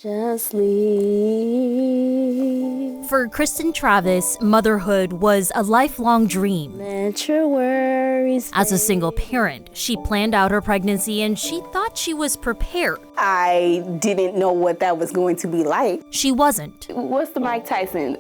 Just leave. For Kristen Travis, motherhood was a lifelong dream. Let your worries As a single parent, she planned out her pregnancy and she thought she was prepared. I didn't know what that was going to be like. She wasn't. What's the Mike Tyson?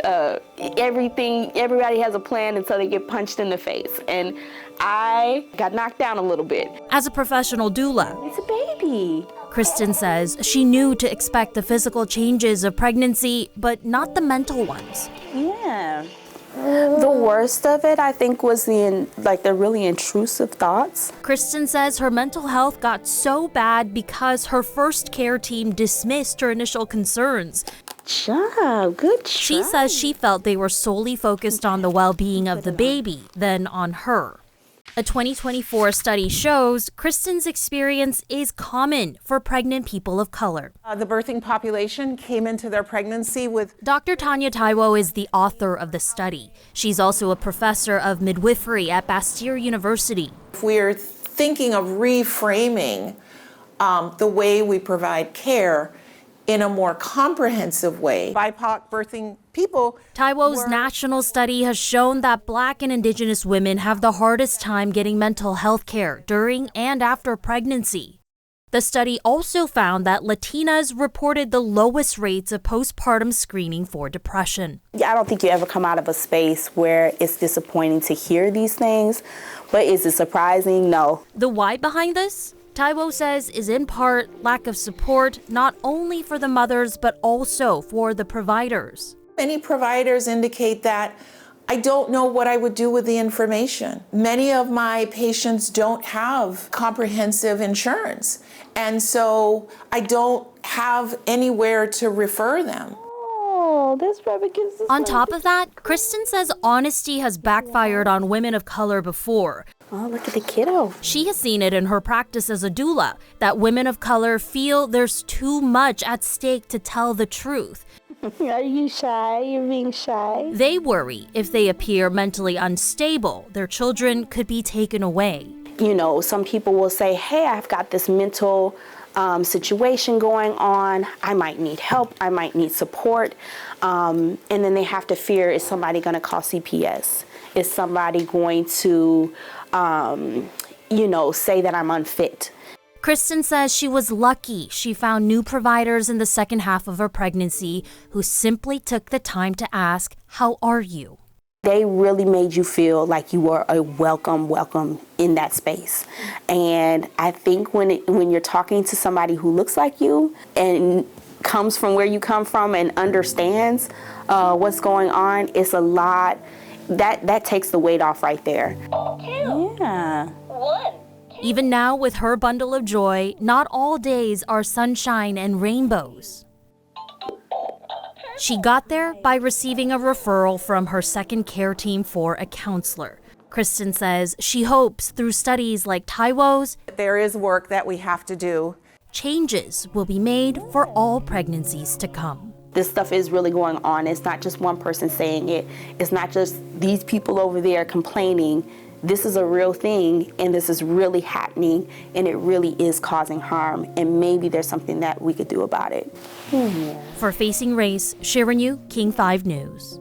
Everybody has a plan until they get punched in the face. And I got knocked down a little bit. As a professional doula, It's a baby. Kristen says she knew to expect the physical changes of pregnancy, but not the mental ones. Yeah. The worst of it, I think, was the really intrusive thoughts. Kristen says her mental health got so bad because her first care team dismissed her initial concerns. Good job. She says she felt they were solely focused on the well-being of the baby than on her. A 2024 study shows Kristen's experience is common for pregnant people of color. The birthing population came into their pregnancy with... Dr. Tanya Taiwo is the author of the study. She's also a professor of midwifery at Bastyr University. If we're thinking of reframing the way we provide care in a more comprehensive way, BIPOC birthing people... Taiwo's national study has shown that Black and Indigenous women have the hardest time getting mental health care during and after pregnancy. The study also found that Latinas reported the lowest rates of postpartum screening for depression. I don't think you ever come out of a space where it's disappointing to hear these things, but is it surprising? No. The why behind this? Taiwo says is in part lack of support, not only for the mothers, but also for the providers. Many providers indicate that I don't know what I would do with the information. Many of my patients don't have comprehensive insurance, and so I don't have anywhere to refer them. On top of that, Kristen says honesty has backfired on women of color before. Oh, look at the kiddo. She has seen it in her practice as a doula, that women of color feel there's too much at stake to tell the truth. Are you shy? You're being shy. They worry if they appear mentally unstable, their children could be taken away. You know, some people will say, hey, I've got this mental situation going on. I might need help. I might need support. And then they have to fear, is somebody going to call CPS? Is somebody going to, say that I'm unfit? Kristen says she was lucky she found new providers in the second half of her pregnancy who simply took the time to ask, how are you? They really made you feel like you were a welcome in that space. And I think when you're talking to somebody who looks like you and comes from where you come from and understands what's going on, it's a lot. That takes the weight off right there. Yeah. Even now, with her bundle of joy, not all days are sunshine and rainbows. She got there by receiving a referral from her second care team for a counselor. Kristen says she hopes through studies like Taiwo's, there is work that we have to do. Changes will be made for all pregnancies to come. This stuff is really going on. It's not just one person saying it. It's not just these people over there complaining. This is a real thing, and this is really happening, and it really is causing harm, and maybe there's something that we could do about it. For Facing Race, Sharon Yu, King 5 News.